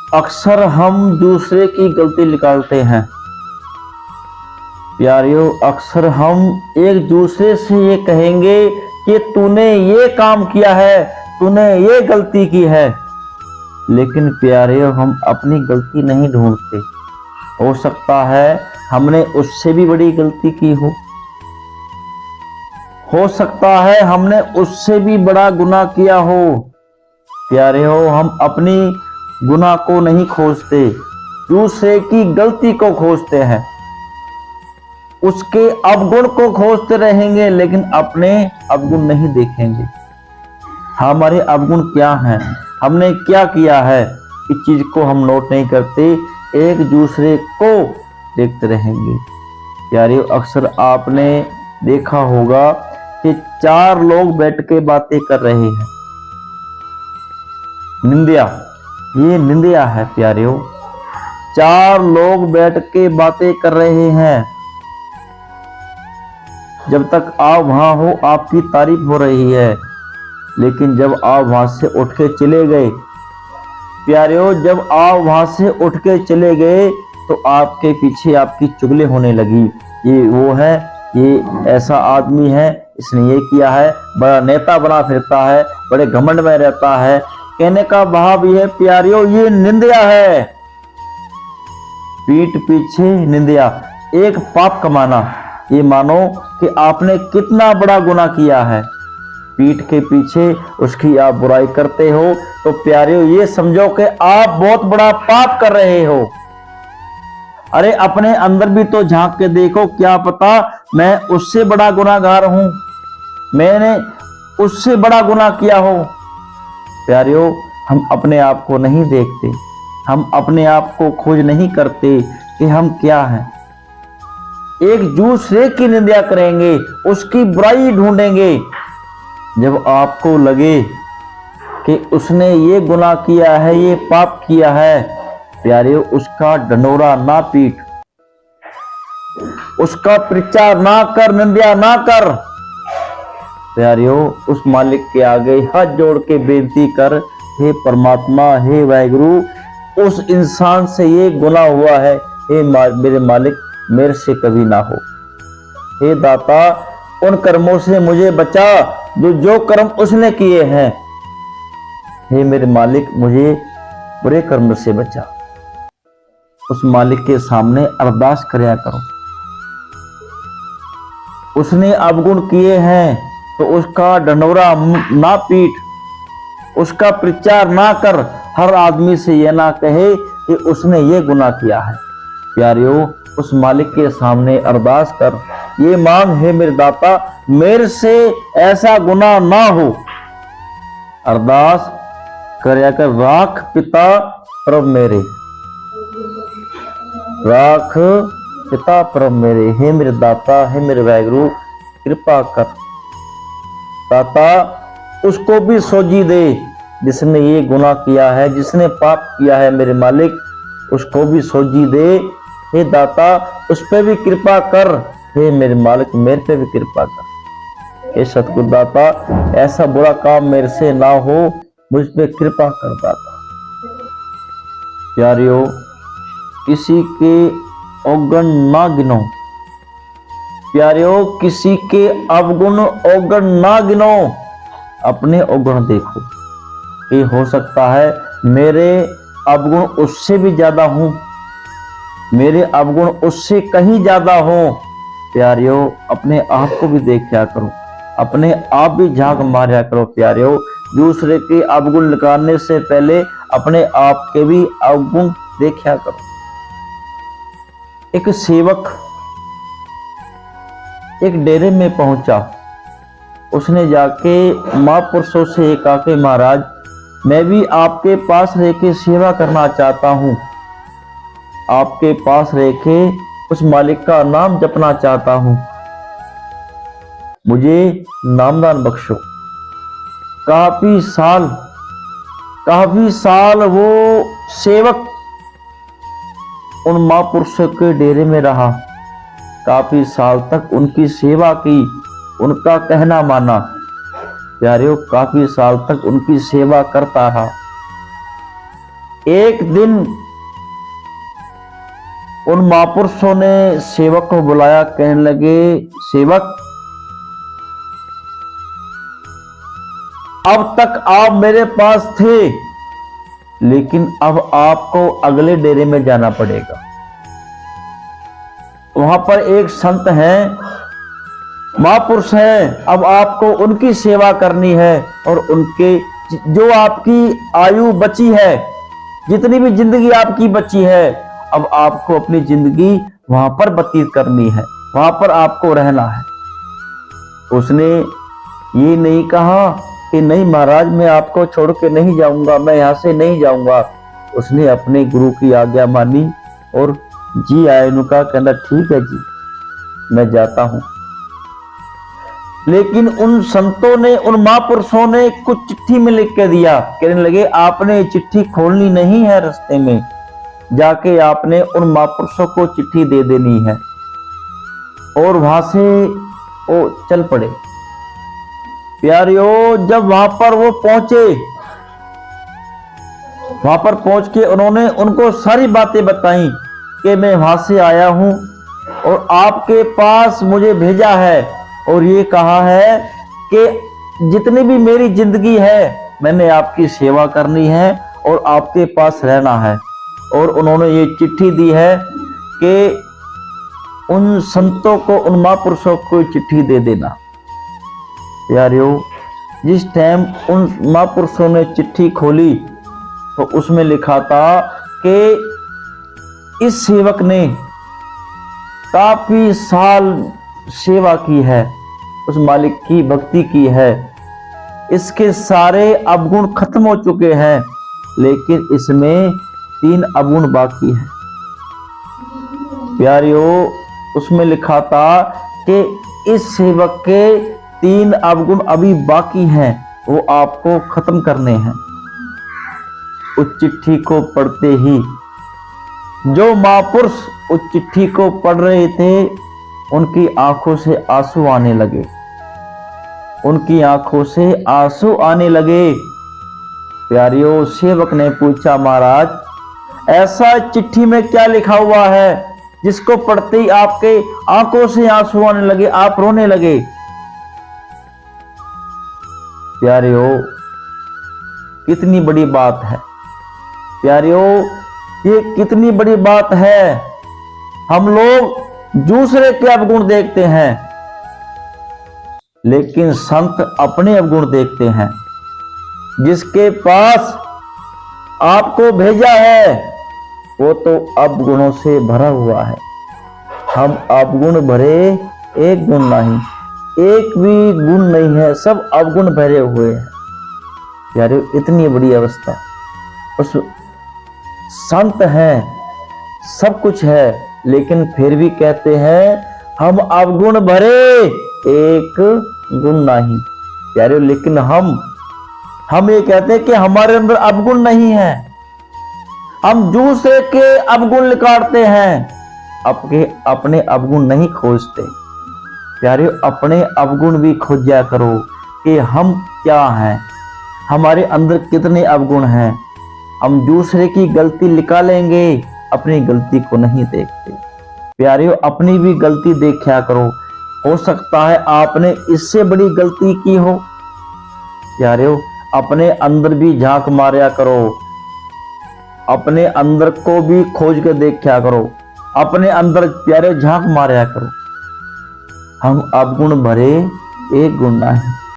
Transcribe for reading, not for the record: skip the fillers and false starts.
अक्सर हम दूसरे की गलती निकालते हैं। प्यारियों, अक्सर हम एक दूसरे से ये कहेंगे कि तूने ये काम किया है, तूने ये गलती की है। लेकिन प्यारियों, हम अपनी गलती नहीं ढूंढते। हो सकता है हमने उससे भी बड़ी गलती की हो सकता है हमने उससे भी बड़ा गुनाह किया हो। प्यारे हो, हम अपनी गुनाह को नहीं खोजते, दूसरे की गलती को खोजते हैं, उसके अवगुण को खोजते रहेंगे, लेकिन अपने अवगुण नहीं देखेंगे। हमारे अवगुण क्या हैं, हमने क्या किया है, इस चीज को हम नोट नहीं करते, एक दूसरे को देखते रहेंगे। प्यारे, अक्सर आपने देखा होगा कि 4 लोग बैठ के बातें कर रहे हैं। निंदिया, ये निंदिया है प्यारियों। 4 लोग बैठ के बातें कर रहे हैं। जब तक आप वहां हो आपकी तारीफ हो रही है, लेकिन जब आप वहां से उठ के चले गए, प्यारियों, जब आप वहां से उठ के चले गए तो आपके पीछे आपकी चुगली होने लगी। ये वो है, ये ऐसा आदमी है, इसने ये किया है, बड़ा नेता बना फिरता है, बड़े घमंड में रहता है। कहने का भाव ये है प्यारियों, ये निंदिया है। पीठ पीछे निंदिया, एक पाप कमाना। ये मानो कि आपने कितना बड़ा गुनाह किया है, पीठ के पीछे उसकी आप बुराई करते हो, तो प्यारियों ये समझो कि आप बहुत बड़ा पाप कर रहे हो। अरे अपने अंदर भी तो झांक के देखो, क्या पता मैं उससे बड़ा गुनाहगार हूं, मैंने उससे बड़ा गुनाह किया हो। प्यारियों, हम अपने आप को नहीं देखते, हम अपने आप को खोज नहीं करते कि हम क्या हैं। एक दूसरे की निंदा करेंगे, उसकी बुराई ढूंढेंगे। जब आपको लगे कि उसने ये गुनाह किया है, ये पाप किया है, प्यारे उसका डंडोरा ना पीट, उसका प्रचार ना कर, निंदा ना कर। प्यारियों, उस मालिक के आगे हाथ जोड़ के बेनती कर, हे परमात्मा, हे वाहिगुरु, उस इंसान से ये गुनाह हुआ है, हे मेरे मालिक, मेरे से कभी ना हो। हे दाता, उन कर्मों से मुझे बचा जो कर्म उसने किए हैं। हे मेरे मालिक, मुझे बुरे कर्म से बचा। उस मालिक के सामने अरदास करया करो। उसने अवगुण किए हैं तो उसका डंडोरा ना पीट, उसका प्रचार ना कर। हर आदमी से यह ना कहे कि उसने ये गुनाह किया है। प्यारियों, उस मालिक के सामने अरदास कर, ये मांग, हे मेरे दाता, मेरे से ऐसा गुनाह ना हो। अरदास करया कर, राख पिता प्रभु मेरे, राख पिता प्रभु मेरे, हे मेरे दाता, हे मेरे वाहिगुरु, कृपा कर। दाता, उसको भी सोजी दे जिसने ये गुनाह किया है, जिसने पाप किया है। मेरे मालिक, उसको भी सोजी दे। हे दाता, उस पे भी कृपा कर। हे मेरे मालिक, मेरे पे भी कृपा कर। हे सतगुरु दाता, ऐसा बुरा काम मेरे से ना हो, मुझ पे कृपा कर दाता। प्यारियों, किसी के अवगुण ना गिनो। प्यारियों, किसी के अवगुण अवगुण ना गिनो, अपने अवगुण देखो। ये हो सकता है मेरे अवगुण उससे भी ज्यादा हूं, मेरे अवगुण उससे कहीं ज्यादा हो। प्यारियों, अपने आप को भी देखा करो, अपने आप भी झांक मारा करो। प्यारियों, दूसरे के अवगुण निकालने से पहले अपने आप के भी अवगुण देखा करो। एक सेवक एक डेरे में पहुंचा, उसने जाके महापुरुषों से एक आके, महाराज, मैं भी आपके पास रह के सेवा करना चाहता हूं, आपके पास रह के उस मालिक का नाम जपना चाहता हूं, मुझे नामदान बख्शो। काफी साल वो सेवक उन महापुरुषों के डेरे में रहा, काफी साल तक उनकी सेवा की, उनका कहना माना। प्यारियों, काफी साल तक उनकी सेवा करता रहा। एक दिन उन महापुरुषों ने सेवक को बुलाया, कहने लगे, सेवक, अब तक आप मेरे पास थे, लेकिन अब आपको अगले डेरे में जाना पड़ेगा। वहां पर एक संत हैं, महापुरुष हैं, अब आपको उनकी सेवा करनी है और उनके जो आपकी आयु बची है, जितनी भी जिंदगी आपकी बची है, अब आपको अपनी जिंदगी वहां पर व्यतीत करनी है, वहां पर आपको रहना है। उसने ये नहीं कहा कि नहीं महाराज, मैं आपको छोड़ के नहीं जाऊंगा, मैं यहां से नहीं जाऊंगा। उसने अपने गुरु की आज्ञा मानी और जी आयनु का कहना, ठीक है जी, मैं जाता हूं। लेकिन उन संतों ने, उन महापुरुषों ने कुछ चिट्ठी में लिख के दिया, कहने लगे, आपने चिट्ठी खोलनी नहीं है, रास्ते में जाके आपने उन महापुरुषों को चिट्ठी दे देनी है। और वहां से वो चल पड़े। प्यारियों, जब वहां पर वो पहुंचे, वहां पर पहुंच के उन्होंने उनको सारी बातें बताई कि मैं वहां से आया हूं और आपके पास मुझे भेजा है और ये कहा है कि जितनी भी मेरी जिंदगी है, मैंने आपकी सेवा करनी है और आपके पास रहना है। और उन्होंने ये चिट्ठी दी है कि उन संतों को, उन महापुरुषों को चिट्ठी दे देना। यारियों, जिस टाइम उन महापुरुषों ने चिट्ठी खोली तो उसमें लिखा था कि इस सेवक ने काफी साल सेवा की है, उस मालिक की भक्ति की है, इसके सारे अवगुण खत्म हो चुके हैं, लेकिन इसमें 3 अवगुण बाकी है। प्यारियों, उसमें लिखा था कि इस सेवक के 3 अवगुण अभी बाकी हैं, वो आपको खत्म करने हैं। उस चिट्ठी को पढ़ते ही जो महापुरुष उस चिट्ठी को पढ़ रहे थे, उनकी आंखों से आंसू आने लगे, उनकी आंखों से आंसू आने लगे। प्यारियों, सेवक ने पूछा, महाराज, ऐसा चिट्ठी में क्या लिखा हुआ है जिसको पढ़ते ही आपके आंखों से आंसू आने लगे, आप रोने लगे? प्यारियों, कितनी बड़ी बात है। प्यारियों, ये कितनी बड़ी बात है। हम लोग दूसरे के अवगुण देखते हैं, लेकिन संत अपने अवगुण देखते हैं। जिसके पास आपको भेजा है वो तो अवगुणों से भरा हुआ है। हम अवगुण भरे एक गुण नहीं, एक भी गुण नहीं है, सब अवगुण भरे हुए हैं। यार, इतनी बड़ी अवस्था, उस संत हैं, सब कुछ है, लेकिन फिर भी कहते हैं हम अवगुण भरे एक गुण नहीं। यार, लेकिन हम ये कहते हैं कि हमारे अंदर अवगुण नहीं है, हम दूसरे के अवगुण निकालते हैं, अपने अवगुण नहीं खोजते। प्यारे, अपने अवगुण भी खोजा करो कि हम क्या हैं, हमारे अंदर कितने अवगुण हैं। हम दूसरे की गलती निकालेंगे, अपनी गलती को नहीं देखते। प्यारे, अपनी भी गलती देखा करो, हो सकता है आपने इससे बड़ी गलती की हो। प्यारे, अपने अंदर भी झांक मारा करो, अपने अंदर को भी खोज के देखा करो, अपने अंदर प्यारे झांक मारा करो। हम अवगुण भरे एक गुण नहीं।